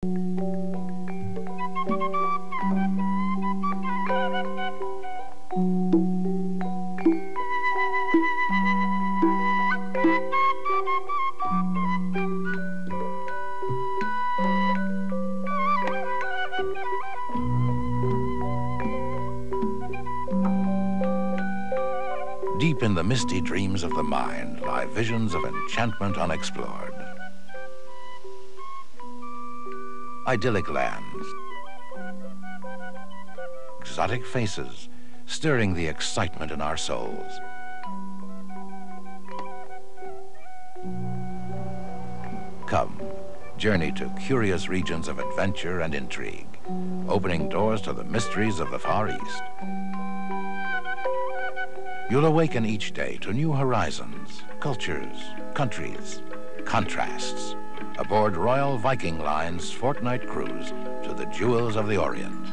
Deep in the misty dreams of the mind lie visions of enchantment unexplored. Idyllic lands, exotic faces, stirring the excitement in our souls. Come, journey to curious regions of adventure and intrigue, opening doors to the mysteries of the Far East. You'll awaken each day to new horizons, cultures, countries, contrasts, aboard Royal Viking Line's fortnight cruise to the jewels of the Orient.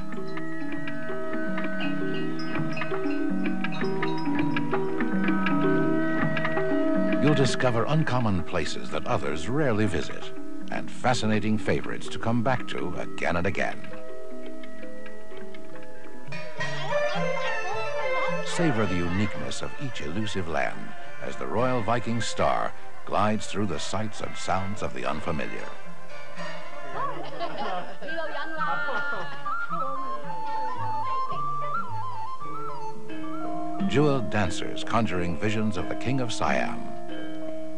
You'll discover uncommon places that others rarely visit, and fascinating favorites to come back to again and again. Savor the uniqueness of each elusive land as the Royal Viking Star glides through the sights and sounds of the unfamiliar. Jeweled dancers conjuring visions of the King of Siam.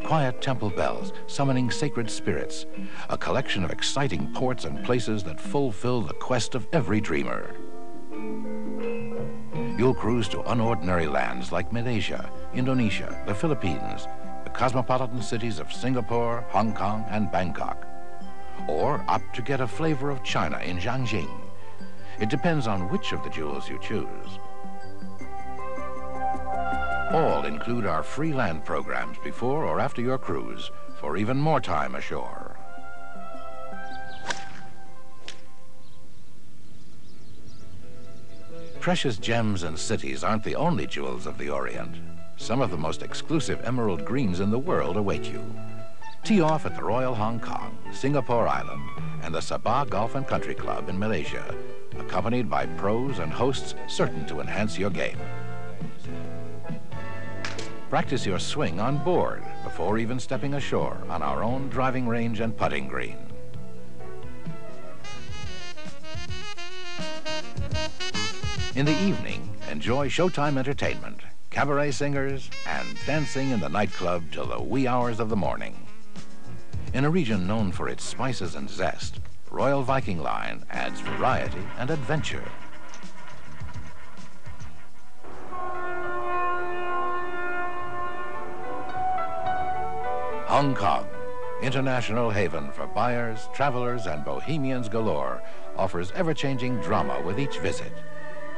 Quiet temple bells summoning sacred spirits. A collection of exciting ports and places that fulfill the quest of every dreamer. You'll cruise to unordinary lands like Malaysia, Indonesia, the Philippines, the cosmopolitan cities of Singapore, Hong Kong, and Bangkok. Or opt to get a flavor of China in Jiangxing. It depends on which of the jewels you choose. All include our free land programs before or after your cruise for even more time ashore. Precious gems and cities aren't the only jewels of the Orient. Some of the most exclusive emerald greens in the world await you. Tee off at the Royal Hong Kong, Singapore Island, and the Sabah Golf and Country Club in Malaysia, accompanied by pros and hosts certain to enhance your game. Practice your swing on board before even stepping ashore on our own driving range and putting green. In the evening, enjoy showtime entertainment, cabaret singers, and dancing in the nightclub till the wee hours of the morning. In a region known for its spices and zest, Royal Viking Line adds variety and adventure. Hong Kong, international haven for buyers, travelers, and bohemians galore, offers ever-changing drama with each visit.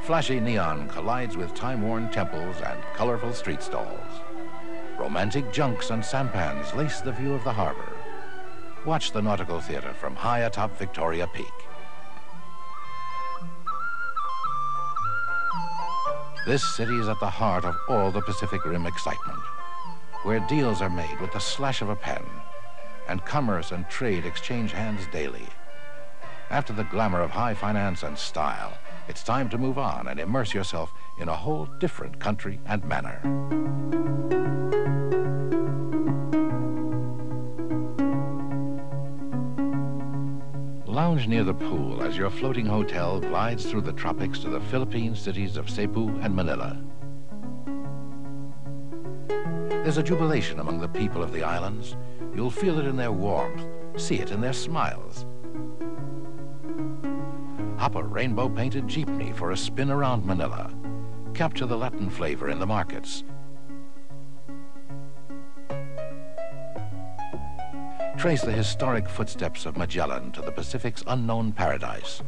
Flashy neon collides with time-worn temples and colorful street stalls. Romantic junks and sampans lace the view of the harbor. Watch the Nautical Theater from high atop Victoria Peak. This city is at the heart of all the Pacific Rim excitement, where deals are made with the slash of a pen, and commerce and trade exchange hands daily. After the glamour of high finance and style, it's time to move on and immerse yourself in a whole different country and manner. Lounge near the pool as your floating hotel glides through the tropics to the Philippine cities of Cebu and Manila. There's a jubilation among the people of the islands. You'll feel it in their warmth, see it in their smiles. Hop a rainbow-painted jeepney for a spin around Manila. Capture the Latin flavor in the markets. Trace the historic footsteps of Magellan to the Pacific's unknown paradise,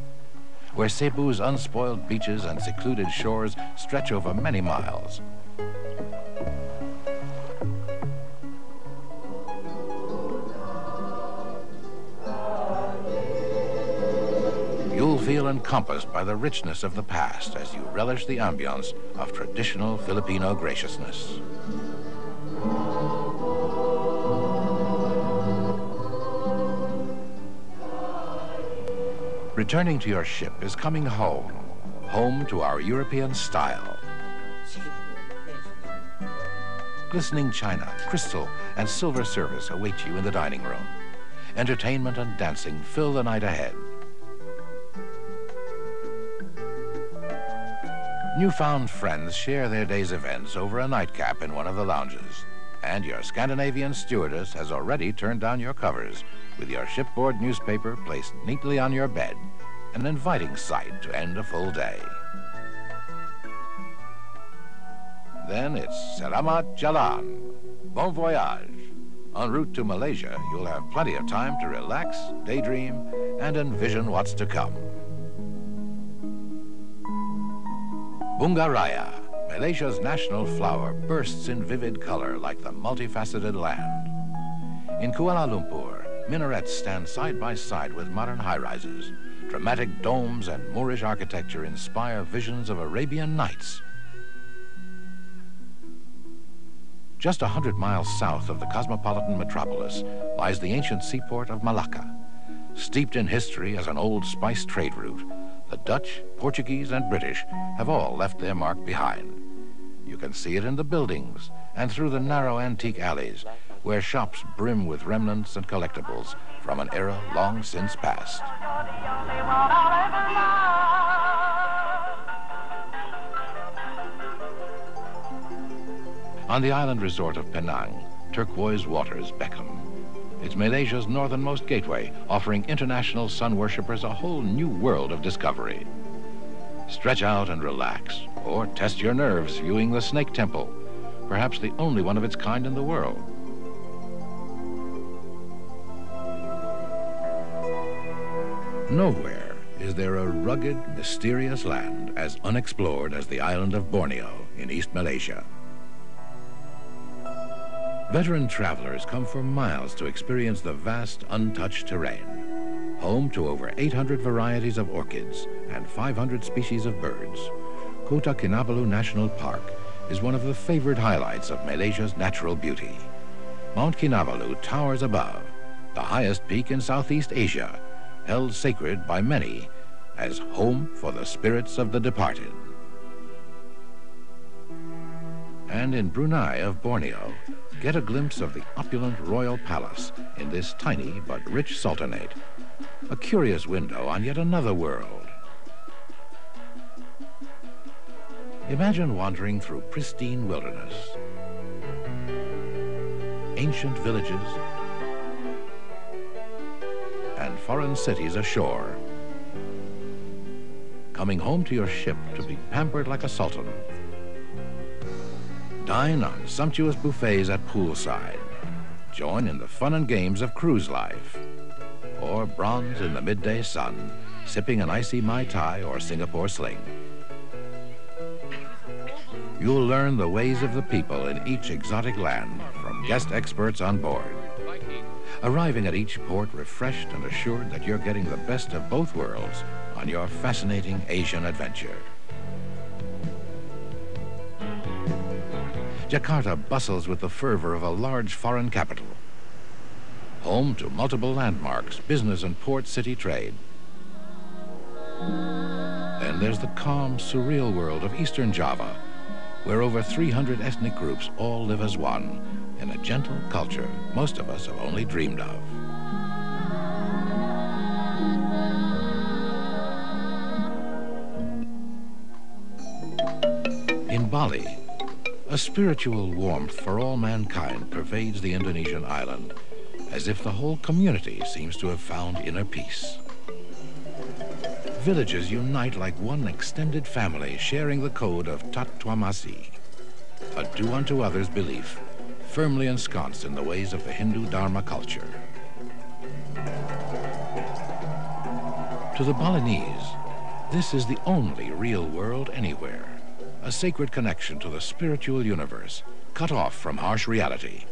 where Cebu's unspoiled beaches and secluded shores stretch over many miles. You'll feel encompassed by the richness of the past as you relish the ambience of traditional Filipino graciousness. Returning to your ship is coming home, home to our European style. Glistening china, crystal, and silver service await you in the dining room. Entertainment and dancing fill the night ahead. Newfound friends share their day's events over a nightcap in one of the lounges. And your Scandinavian stewardess has already turned down your covers with your shipboard newspaper placed neatly on your bed, an inviting sight to end a full day. Then it's Selamat Jalan, bon voyage. En route to Malaysia, you'll have plenty of time to relax, daydream, and envision what's to come. Bunga Raya, Malaysia's national flower, bursts in vivid color like the multifaceted land. In Kuala Lumpur, minarets stand side by side with modern high-rises. Dramatic domes and Moorish architecture inspire visions of Arabian Nights. Just 100 miles south of the cosmopolitan metropolis lies the ancient seaport of Malacca. Steeped in history as an old spice trade route, the Dutch, Portuguese, and British have all left their mark behind. You can see it in the buildings and through the narrow antique alleys where shops brim with remnants and collectibles from an era long since past. On the island resort of Penang, turquoise waters beckon. It's Malaysia's northernmost gateway, offering international sun worshippers a whole new world of discovery. Stretch out and relax, or test your nerves viewing the Snake Temple, perhaps the only one of its kind in the world. Nowhere is there a rugged, mysterious land as unexplored as the island of Borneo in East Malaysia. Veteran travelers come for miles to experience the vast, untouched terrain, home to over 800 varieties of orchids and 500 species of birds. Kota Kinabalu National Park is one of the favored highlights of Malaysia's natural beauty. Mount Kinabalu towers above, the highest peak in Southeast Asia, held sacred by many as home for the spirits of the departed. And in Brunei of Borneo, get a glimpse of the opulent royal palace in this tiny but rich sultanate, a curious window on yet another world. Imagine wandering through pristine wilderness, ancient villages, and foreign cities ashore. Coming home to your ship to be pampered like a sultan. Dine on sumptuous buffets at poolside. Join in the fun and games of cruise life. Or bronze in the midday sun, sipping an icy Mai Tai or Singapore Sling. You'll learn the ways of the people in each exotic land from guest experts on board. Viking. Arriving at each port refreshed and assured that you're getting the best of both worlds on your fascinating Asian adventure. Jakarta bustles with the fervor of a large foreign capital. Home to multiple landmarks, business and port city trade. Then there's the calm, surreal world of Eastern Java, where over 300 ethnic groups all live as one in a gentle culture most of us have only dreamed of. In Bali, a spiritual warmth for all mankind pervades the Indonesian island, as if the whole community seems to have found inner peace. Villages unite like one extended family, sharing the code of Tat Twamasi, a do unto others belief, firmly ensconced in the ways of the Hindu Dharma culture. To the Balinese, this is the only real world anywhere. A sacred connection to the spiritual universe, cut off from harsh reality.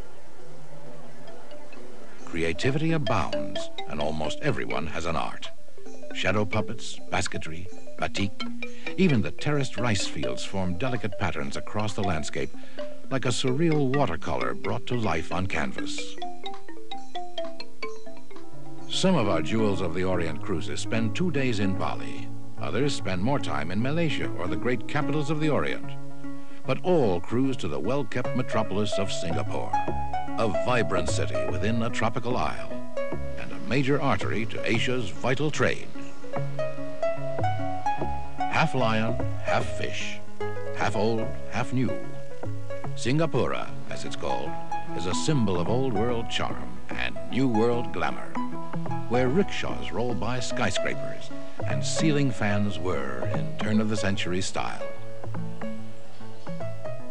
Creativity abounds, and almost everyone has an art. Shadow puppets, basketry, batik, even the terraced rice fields form delicate patterns across the landscape, like a surreal watercolor brought to life on canvas. Some of our Jewels of the Orient cruises spend 2 days in Bali. Others spend more time in Malaysia or the great capitals of the Orient. But all cruise to the well-kept metropolis of Singapore, a vibrant city within a tropical isle, and a major artery to Asia's vital trade. Half lion, half fish, half old, half new. Singapura, as it's called, is a symbol of old-world charm and new-world glamour, where rickshaws roll by skyscrapers and ceiling fans whir in turn-of-the-century style.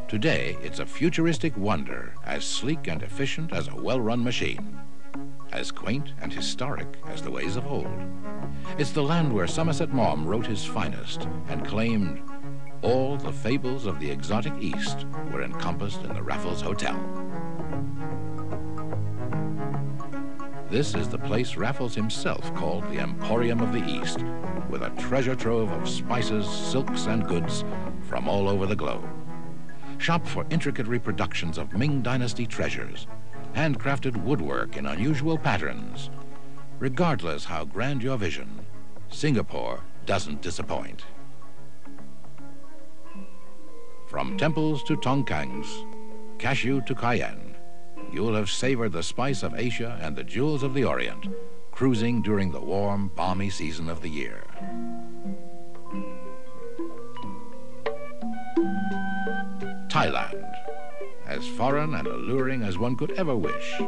Today, it's a futuristic wonder, as sleek and efficient as a well-run machine, as quaint and historic as the ways of old. It's the land where Somerset Maugham wrote his finest and claimed all the fables of the exotic East were encompassed in the Raffles Hotel. This is the place Raffles himself called the Emporium of the East, with a treasure trove of spices, silks, and goods from all over the globe. Shop for intricate reproductions of Ming Dynasty treasures, handcrafted woodwork in unusual patterns. Regardless how grand your vision, Singapore doesn't disappoint. From temples to tongkangs, cashew to cayenne, you'll have savored the spice of Asia and the jewels of the Orient, cruising during the warm, balmy season of the year. Thailand, as foreign and alluring as one could ever wish.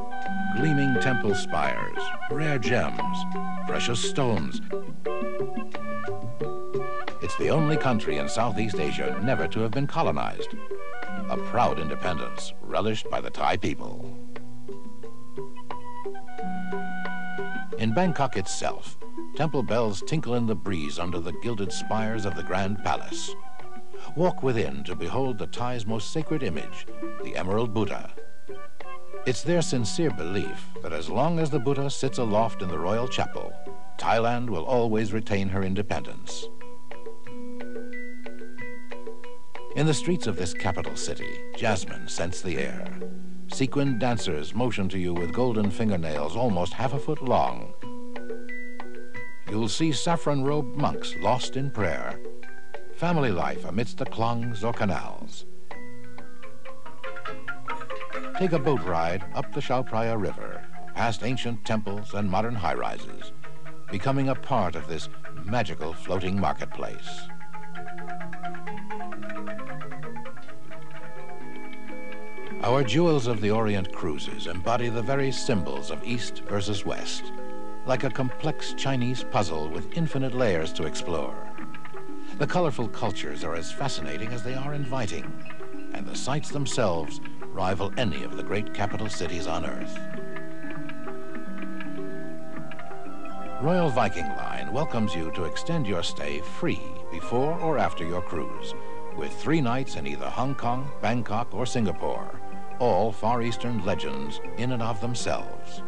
Gleaming temple spires, rare gems, precious stones. It's the only country in Southeast Asia never to have been colonized. A proud independence relished by the Thai people. In Bangkok itself, temple bells tinkle in the breeze under the gilded spires of the Grand Palace. Walk within to behold the Thais' most sacred image, the Emerald Buddha. It's their sincere belief that as long as the Buddha sits aloft in the royal chapel, Thailand will always retain her independence. In the streets of this capital city, jasmine scents the air. Sequined dancers motion to you with golden fingernails almost half a foot long. You'll see saffron-robed monks lost in prayer. Family life amidst the klongs or canals. Take a boat ride up the Chao Phraya River, past ancient temples and modern high-rises, becoming a part of this magical floating marketplace. Our Jewels of the Orient cruises embody the very symbols of East versus West, like a complex Chinese puzzle with infinite layers to explore. The colorful cultures are as fascinating as they are inviting, and the sights themselves rival any of the great capital cities on Earth. Royal Viking Line welcomes you to extend your stay free before or after your cruise, with 3 nights in either Hong Kong, Bangkok, or Singapore, all Far Eastern legends in and of themselves.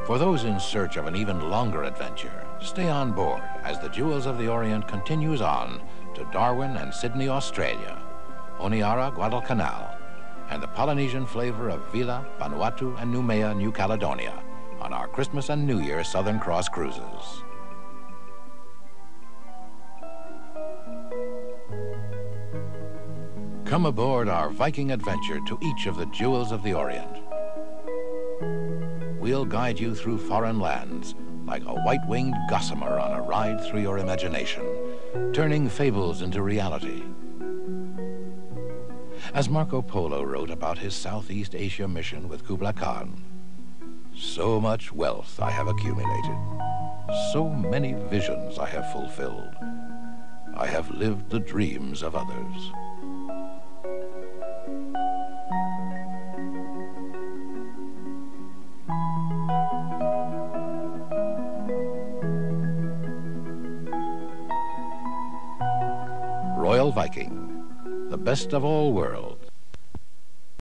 For those in search of an even longer adventure, stay on board as the Jewels of the Orient continues on to Darwin and Sydney, Australia, Honiara, Guadalcanal, and the Polynesian flavor of Vila, Vanuatu, and Noumea, New Caledonia, on our Christmas and New Year Southern Cross cruises. Come aboard our Viking adventure to each of the Jewels of the Orient. We'll guide you through foreign lands like a white-winged gossamer on a ride through your imagination, turning fables into reality. As Marco Polo wrote about his Southeast Asia mission with Kublai Khan, so much wealth I have accumulated, so many visions I have fulfilled. I have lived the dreams of others. Royal Viking, the best of all worlds.